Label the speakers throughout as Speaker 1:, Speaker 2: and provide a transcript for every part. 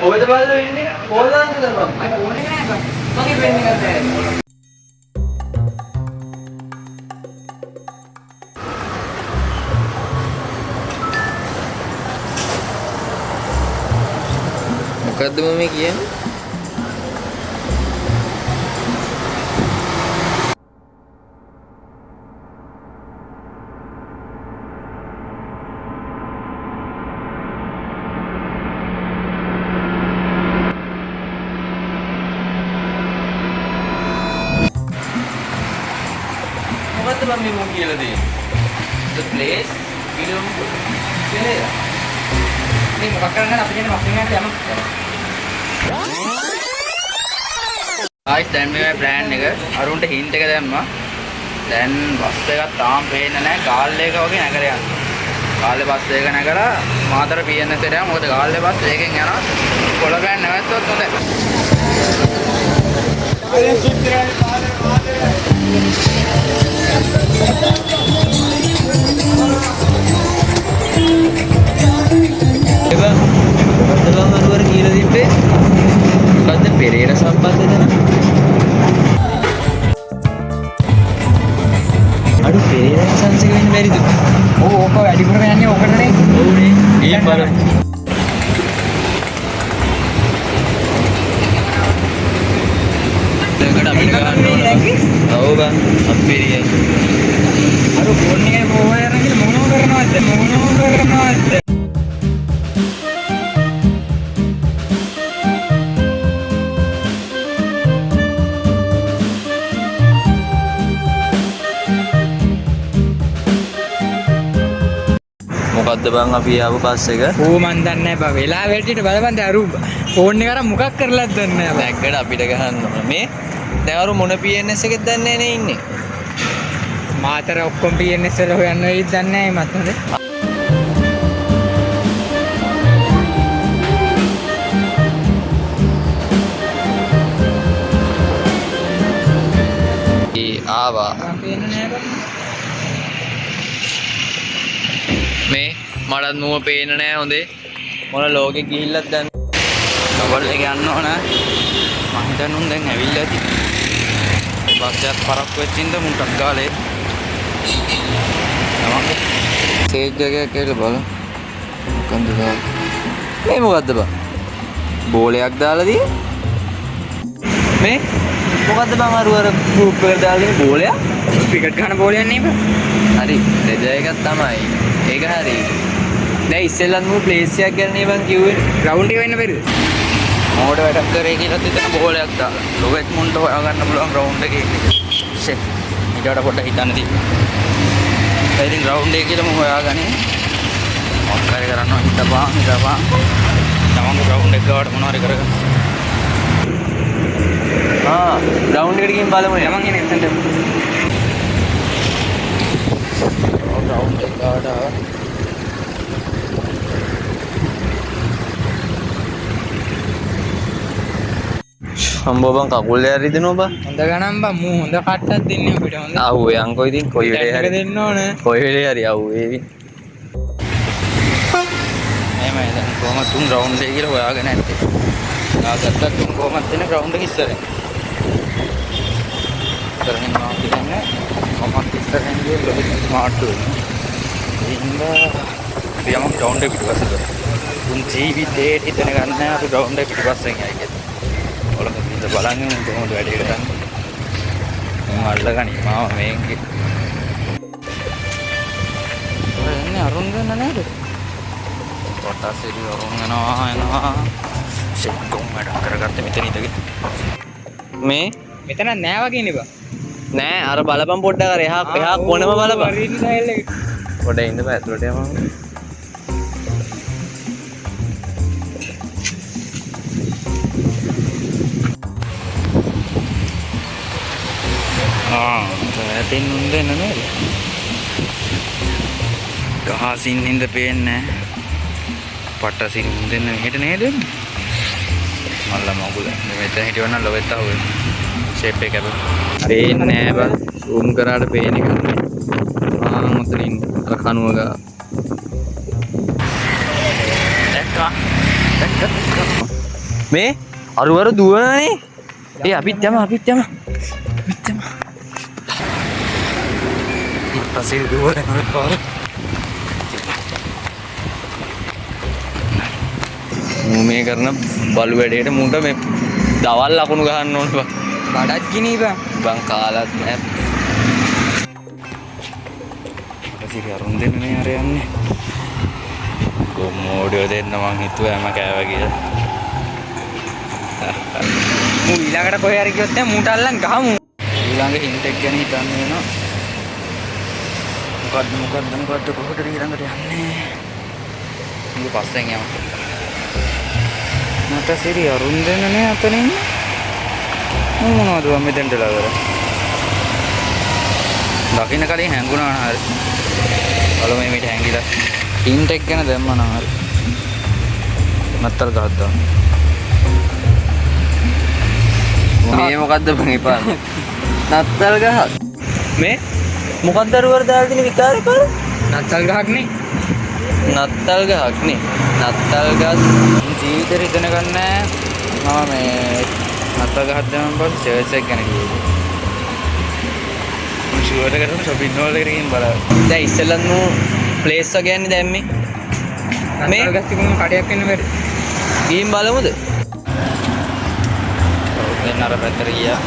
Speaker 1: ඔයද බලලා ඉන්නේ කොහොමද කරපම් මම ෆෝන් එක නෑ මගේ පෙන් එකක් නැහැ
Speaker 2: මොකද්ද මම කියන්නේ
Speaker 1: මොකද්ද මම කියලා දෙන්නේ the place belong to කියලා මේ මොකක් කරන්නේ අපි කියන්නේ මස්සින් යන්න යමක්
Speaker 2: ආයිත් දැන් මේ ප්ලෑන් එක අරුන්ට හින්ට් එක දැම්මා දැන් බස් එකක් තාම පේන්නේ නැහැ ගාල් එක වගේ නැගර යනවා ගාල්ලේ බස් එක නැගලා මාතර PNS එකට යනවා මොකද ගාල්ලේ බස් එකෙන් යනවා කොළඹෙන් නැවැත්තුවත් හොඳයි
Speaker 1: අනුවර කියලා දිත්තේ මොකද්ද පෙරේර සම්බන්ධද අඩු පෙරේර සංසික වෙන්න බැරිද ඔව් ඕක වැඩිපුරම යන්නේ ඕකටනේ ඔව්නේ ඒ බර දෙකට අපිට ගන්න ඕන ඔව් බං අප්පිරිය අර ෆෝන් එකේ මොනවා යන කියලා මොනව කරනවද මොකද්ද බං අපි ආව බස් එක
Speaker 3: ඕ මන් දන්නේ නැහැ බා වෙලා වැටිට බලපන් අර ෆෝන් එක අර මොකක් කරලාද දන්නේ නැහැ බා
Speaker 1: බැග්ගට අපිට ගහන්න ඕන මේ දැන් අර මොන PNS එකෙත් දන්නේ නැහැ නේ ඉන්නේ
Speaker 3: මාතර ඔක්කොම PNS වල හොයන්න වෙයිද දන්නේ නැහැ මත් හොඳ
Speaker 1: ආවා
Speaker 3: පේන්නේ නැහැ බා
Speaker 1: මේ මටත් මුව පේන්න නෑ හොඳේ මොන ලෝකෙ ගිහිල්ලත් දැන් ඩබල් එක යන්න ඕන මං හිතන්නේ උන් දැන් ඇවිල්ලා ඇති බස් එකත් පරක්කු වෙච්ච ඉඳ මුන්ට ගාලේ නමක් සේජ් එකක් කියලා බලන්න මොකන්ද දා මේ මොකද්ද බා බෝලයක් දාලා තියෙන්නේ මේ මොකද්ද බං අර ගෲප් එකට දාලා තියෙන බෝලයක්
Speaker 3: ක්‍රිකට් ගන්න බෝලයක් නේ බා
Speaker 1: හරි රෙජර් එකක් තමයි ඒක හරි දැන් ඉස්සෙල්ලත් මම ප්ලේස් එකක් ගන්නනේ බං කිව්වේ
Speaker 3: ග්‍රවුන්ඩ් එක වෙන්න බැරිද
Speaker 1: මොකට වැඩක් කරේ කියලා හිතන බෝලයක් දාලා ලොගෙත් මුන්ට හොයාගන්න පුළුවන් ග්‍රවුන්ඩ් එකේ ඉන්නේ ෂෙට් ඊට වඩා පොඩ්ඩක් හිතන්න තියෙනවා ඉතින් ග්‍රවුන්ඩ් එක කියලා මම හොයාගන්නේ මොකක් හරි කරනවා හිතපන් තමන්ගේ ග්‍රවුන්ඩ් එක ගාවට මොනවාරි කරගන්න ග්‍රවුන්ඩ් එකට ගිහින් බලමු
Speaker 3: යමන් එන්නේ එතනට
Speaker 1: ග්‍රවුන්ඩ් එක ගාවට හම්බෝ බං කකුල් ඇරිදෙනවා බං
Speaker 3: හොඳ ගණන් බා මූ හොඳ කට්ටක් දෙන්නේ අපිට හොඳ
Speaker 1: ආව්වේ අංකෝ ඉතින් කොයි වෙලේ හරි
Speaker 3: දෙන්න ඕන
Speaker 1: කොයි වෙලේ හරි ආව්වේ එහෙමයි දැන් කොහමද තුන් රවුන්ඩ් එක කියලා හොයාගෙන නැත්තේ ආගත්තත් තුන් කොහමද දෙන ග්‍රවුන්ඩ් එක ඉස්සරහින් ඉස්සරහින් මම කියන්නේ කොහමද ඉස්සරහින් ගියේ ලොකු ස්මාර්ට් වෙන්නේ ඉන්න අපි යමු ග්‍රවුන්ඩ් එක පිටපස්සට තුන් ජීවිතේ හිතන ගන්න අපි ග්‍රවුන්ඩ් එක පිටපස්සෙන් යයි කියලා බලන්න කොහොමද වැඩේ කරන්නේ මම අල්ලගනි මාව මේකේ ඔය එන්නේ අරුන් ගන්න නේද කොටසෙදි අරුන් එනවා ෂෙක්කොම් වැඩ කරගත්තේ මෙතන ඉඳගෙන මේ
Speaker 3: මෙතන නෑ වගේ නේ බා
Speaker 1: නෑ අර බලපන් පොඩ්ඩක් අර එහා කොනම බලපන්
Speaker 3: රීඩ් ඩයල් එක
Speaker 1: පොඩ්ඩක් ඉන්න බෑ ඇතුළට යමු ඇතින් උන් දෙන්න නේද ගහසින් හින්ද පේන්නේ පට්ටසින් උන් දෙන්න මෙහෙට නේද මල්ලා මගුල මෙතන හිටියවනම් ලොවෙත් ආවේ ෂේප් එක පේන්නේ නෑ බං zoom කරාට පේන එක මුතලින් අර කනුව ගා දැක්කා මේ අරුවර දුවනනේ. ඒ අපිත් යමු. පස්සේ දුවන පාර. මේ කරන බලු වැඩේට මුන්ට මේ දවල් ලකුණු ගහන්න ඕන බං.
Speaker 3: බඩත් ගිනී
Speaker 1: බං කාලත් නෑ. පස්සේ අරුන් දෙන්නේ අර යන්නේ. කොමෝඩියෝ දෙන්න මං හිතුවා හැම කෑවා කියලා.
Speaker 3: මු ඊළඟට කොහේ හරි ගියොත් මූට අල්ලන් ගහමු.
Speaker 2: ඊළඟ හින්ට් එක ගැන හිතන්න වෙනවා. මොකද්ද කොහොටද ඊළඟට යන්නේ? මේක පස්සෙන් යමු. මට සිරි අරුන් දෙන්න නේ අතන ඉන්නේ. මොනවද මෙතෙන්ට ලාවර? දකින්න කලින් හැංගුණා නා හරි. බලමු මේට හැංගිලා. හින්ට් එක ගැන දැම්මා නම් හරි. නත්තල් ගහද්දා. මේ මොකද්ද බං එපා. නත්තල් ගහක්.
Speaker 1: මේ මොකක්ද අරුවර දාලා තියෙන විකාරේ පාර?
Speaker 3: නත්තල් ගහක් නේ.
Speaker 1: නත්තල් ගහක් නේ. නත්තල් ගස්
Speaker 2: ජීවිතේ ඉගෙන ගන්න මම මේ නත්තල් ගහක් දැම්මම පස්සේ චර්ච් එක ගැන කිව්වේ. මම ෂුවර් කරගෙන shopping mall එකට ගිහින් බලන්න.
Speaker 1: දැන් ඉස්සෙල්ලත් නෝ ප්ලේස් එක කියන්නේ දැම්මේ.
Speaker 3: මේ ගස් තිබුණු කඩයක් වෙන්න බැරි.
Speaker 1: ගිහින් බලමුද?
Speaker 2: දැන් අර පැත්තට ගියා.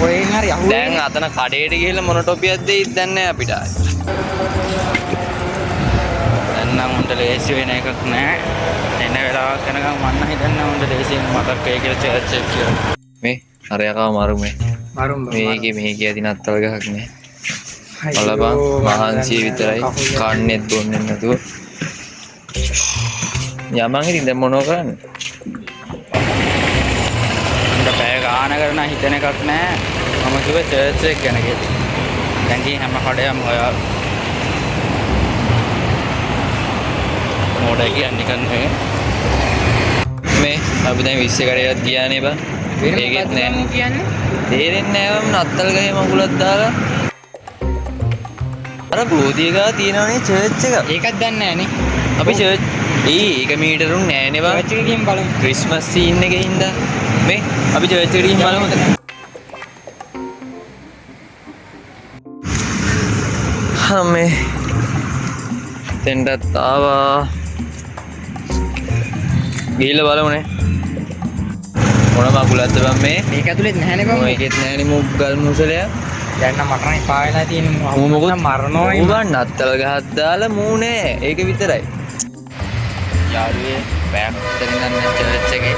Speaker 3: කොහෙන් හරි අහුවෙන්නේ.
Speaker 1: දැන් අතන කඩේට ගිහලා මොන ටොපියක් දෙයිද දැන් නෑ අපිට.
Speaker 2: දැන් නම් උන්ට ලේසි වෙන එකක් නෑ. එන වෙලාවක් යනකම් මන්න හිතන්නේ උන්ට ලේසියෙන් මතක් වෙයි කියලා චර්ච් එක කියලා.
Speaker 1: මේ අර යකා මරු මේ.
Speaker 3: මරුම්
Speaker 1: මේකේ ඇති නත්තල් ගහක් නේ. බලපන් මහන්සිය විතරයි කන්නේත් බොන්නේ නැතුව. යමන් ඉතින් දැන් මොනව කරන්නේ?
Speaker 2: උන්ට පැය ගානකට නම් හිතන එකක් නෑ. මම කිව්වේ චර්ච් එක ගැන කියලා. දැන් ගිහින් හැම කඩේම හොයා මොඩ කියන්නේ කන්නේ.
Speaker 1: මේ අපි දැන් 20 කඩේවත් ගියානේ බං. ඒකෙත් නෑ
Speaker 3: කියන්නේ.
Speaker 1: තේරෙන්නේ නෑ මම නත්තල් ගහේ මගුලක් දාලා. අර බෝධිය ගා තියෙනවනේ චර්ච් එක.
Speaker 3: ඒකත් දන්නේ නෑනේ.
Speaker 1: අපි චර්ච් ඒක මීටරුන් නෑනේ බං.
Speaker 3: චර්ච් එකේ ගිහින් බලමු.
Speaker 1: ක්‍රිස්මස් සීන් එකේ හින්දා මේ අපි චර්ච් එකට ගිහින් බලමුද? මේ තෙන්ඩත් ආවා. ගිහිල්ලා බලමුනේ. මොන මගුලක්ද බං මේ?
Speaker 3: මේක ඇතුලේ නැහැනේ බං.
Speaker 1: මේකෙත් නෑනේ මුග්ගල් මුසලයක්.
Speaker 3: දැන් නම් මට නම් එපා වෙලා තියෙන්නේ.
Speaker 1: මම මොකද
Speaker 3: මරනවා
Speaker 1: උඹ නත්තල් ගහක් දාලා මූ නෑ. ඒක විතරයි.
Speaker 2: යාළුවේ බෑග් එකකින් ගන්න චර්ච් එකේ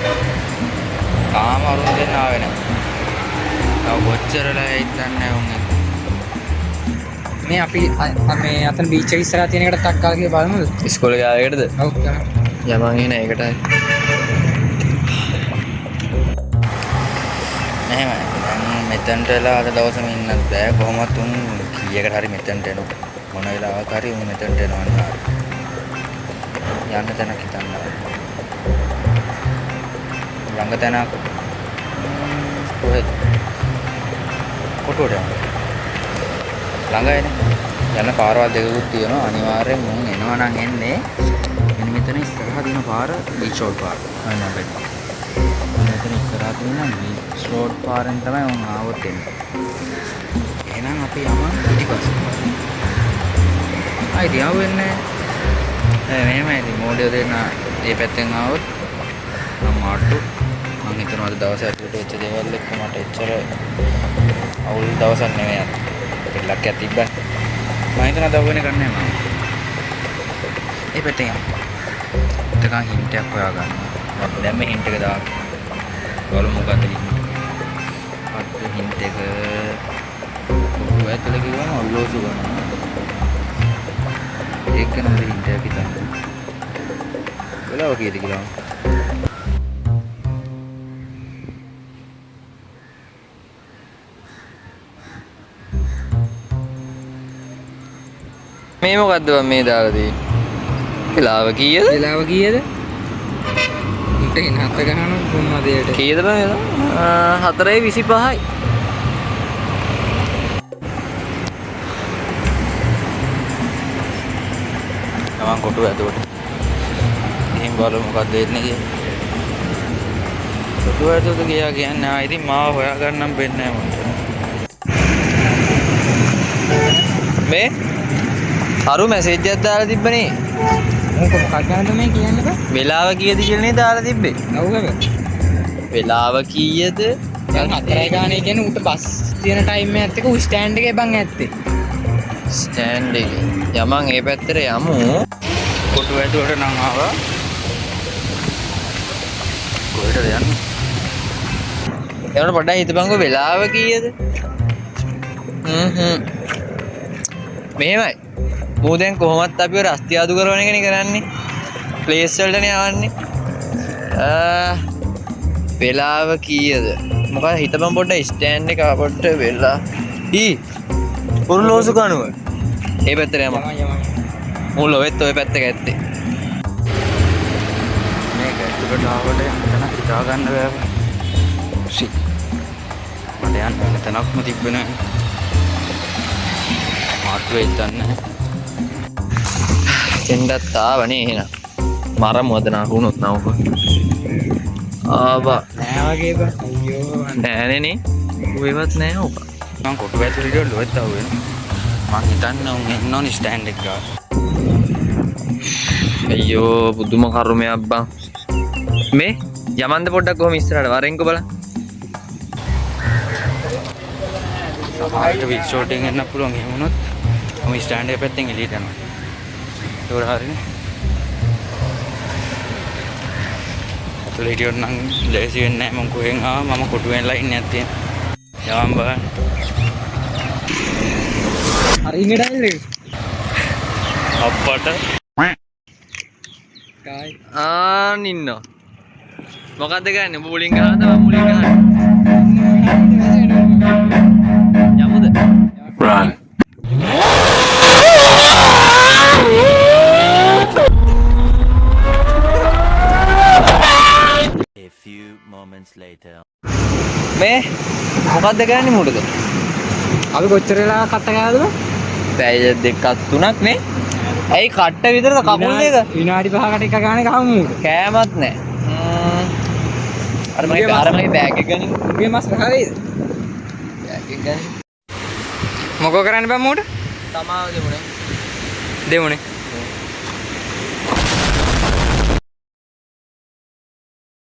Speaker 2: කාම අරුන් දෙන්න ආවේ නෑ. තව කොච්චරලා හිටන්නේ උන් එක.
Speaker 3: මේ අපි මේ අතන බීච් එක ඉස්සරහා තියෙන එකට ටක් ගාලා ගිහලා බලමුද?
Speaker 1: ඉස්කෝලේ ගායකටද?
Speaker 3: ඔව් ගන්න.
Speaker 1: යමන් එන එකටයි.
Speaker 2: එහෙම මෙතනට වෙලා අද දවසම ඉන්නත් බෑ. කොහොමත් උන් කීයකට හරි මෙතනට එනවා. මොන වෙලාවක හරි උන් මෙතනට එනවා. යන්න තැනක් හිතන්න. ළඟ තැනක් කොහෙද? කොටුවට යන්න. ළඟයිනේ. යන පාරවල් දෙකකුත් තියෙනවා. අනිවාර්යෙන් මුන් එනවා නම් එන්නේ මෙන්න මෙතන ඉස්සරහා තියෙන පාර බීච් රෝඩ් පාර. අන්න අපිට. මෙතන ඉස්සරහා තියෙන බීච් රෝඩ් පාරෙන් තමයි උන් ආවොත් එන්නේ. එහෙනම් අපි යමු පිටිපස්සේ. ආයි දිහා වෙන්නේ මෙහෙමයි ඉතින් මොඩියෝ දෙන්න මේ පැත්තෙන් ආවොත් මම මාට්ටු මම හිතනවා අද දවසේ ඇතුළට වෙච්ච දේවල් එක්ක මට එච්චර අවුල් දවසක් නෙවෙයි අද. ඒක ලක්කයක් තිබ්බා. මම හිතනවා දව වෙන ගන්නෑ මම. මේ පැත්තෙන් යමු. එතකන් හින්ට් එකක් හොයාගන්න. දැන් මේ හින්ට් එක දාන්න. බලමු මොකක්ද හින්ට්. අත් හින්ට් එක ඔය ඇතුළේ කිව්වම ඔල්ලෝසු ගන්නවා. ඒක නේද හින්ට් එක හිතන්න. වෙලාව කීයද කියලා.
Speaker 1: මේ මොකද්ද බං මේ දාලා තියෙන්නේ? වෙලාව කීයද?
Speaker 3: වෙලාව කීයද? උන්ට එන හත ගහන කොම්මදයට.
Speaker 1: කීයද බං වෙලාව? 4:25යි.
Speaker 2: තමන් කොටුව ඇතුළට. එහෙම
Speaker 1: බලමු මොකක්ද වෙන්නේ කියලා. කොටුව ඇතුළට ගියා කියන්නේ ආ ඉතින් මාව හොයාගන්නම් වෙන්නේ නැහැ මට.
Speaker 2: මේ අරු මැසේජ් එකක් දාලා තිබ්බනේ.
Speaker 3: මොකක් ගැනද මේ කියන්නේ බා?
Speaker 2: වෙලාව කීයද කියලා නේ දාලා තිබ්බේ.
Speaker 3: නවුවද?
Speaker 2: වෙලාව කීයද?
Speaker 3: දැන් 4යි ගානේ කියන්නේ උට බස් තියෙන ටයිම් එකත් එක්ක උ ස්ටෑන්ඩ් එකේ බං ඇත්තේ.
Speaker 2: ස්ටෑන්ඩ් එකේ. යමන් ඒ පැත්තට යමු.
Speaker 1: කොටුව ඇතුළට නම් ආවා. කොහෙටද යන්නේ?
Speaker 2: එතකොට පොඩ්ඩක් හිතපන්කෝ වෙලාව කීයද? මෙහෙමයි. මූ දැන් කොහොමත් අපිව රස්ති ආදු කරන එකනේ කරන්නේ. ප්ලේස් වලටනේ යවන්නේ. වෙලාව කීයද? මොකද හිතපන් පොඩ්ඩක් ස්ටෑන්ඩ් එක අපට වෙලා. උරුලෝසු කනුව. ඒ පැත්තට යමු. මූ ලොවෙත් ඔය පැත්තක ඇත්තේ.
Speaker 1: මේක ඇතුළට ආවට යන්න තැනක් හිතා ගන්න බෑ. ෂි. මට යන්න වෙන තැනක්ම තිබ්බේ නැහැ. මාට්ටුවේ හිටන්නේ.
Speaker 2: එන්නත් ආවනේ එහෙනම්. මරමුවද නාකුණොත් නවක. ආවා.
Speaker 3: නෑ වගේ බං. අයියෝ.
Speaker 2: නෑනේ. ඔයවත් නෑ ඔක.
Speaker 1: මම කොටුව ඇතුළට ගිහලා ලොවෙත් ආවෙන්නේ. මං හිතන්නේ උන් එන්න ඕනි ස්ටෑන්ඩ් එක ගාව.
Speaker 2: අයියෝ පුදුම කර්මයක් බං. මේ යමන්ද පොඩ්ඩක් කොහොම ඉස්සරහට වරෙන්කෝ බලන්න.
Speaker 1: සමහරට වික් ෂෝටින් එන්න පුළුවන් එහෙම වුණොත් මම ස්ටෑන්ඩ් එක පැත්තෙන් එළියට යනවා. ඒක හරිනේ. අතල හිටියොත් නම් ලේසි වෙන්නේ නැහැ. මම කොහෙන් ආවා මම කොටුවෙන් ලයින් එකක් තියෙන. යවම් බලන්න.
Speaker 3: හරි ඉංගඩයිල්
Speaker 1: අප්පට
Speaker 3: ගායි.
Speaker 2: ඉන්නවා. මොකද්ද ගන්නේ? උඹ මුලින් ගහනද මම මුලින් ගහන්නේ? යමුද?
Speaker 1: run
Speaker 4: A few moments later.
Speaker 2: මේ මොකද්ද ගන්නේ මුඩද?
Speaker 3: අපි කොච්චර වෙලා කට්ට ගහලාද බං?
Speaker 2: පැය දෙකක් තුනක් නේ. ඇයි කට්ට විතරද කකුල් දෙක?
Speaker 3: විනාඩි 5කට එක ගානේ ගහමු උඩ.
Speaker 2: කෑමත් නැහැ. අර මගේ බෑග් එක ගනින්.
Speaker 3: උගේ මස් හරියද?
Speaker 2: බෑග් එක ගනින්.
Speaker 3: මොකෝ කරන්න බං මූට?
Speaker 2: තමාව දෙමුනේ.
Speaker 3: දෙමුනේ.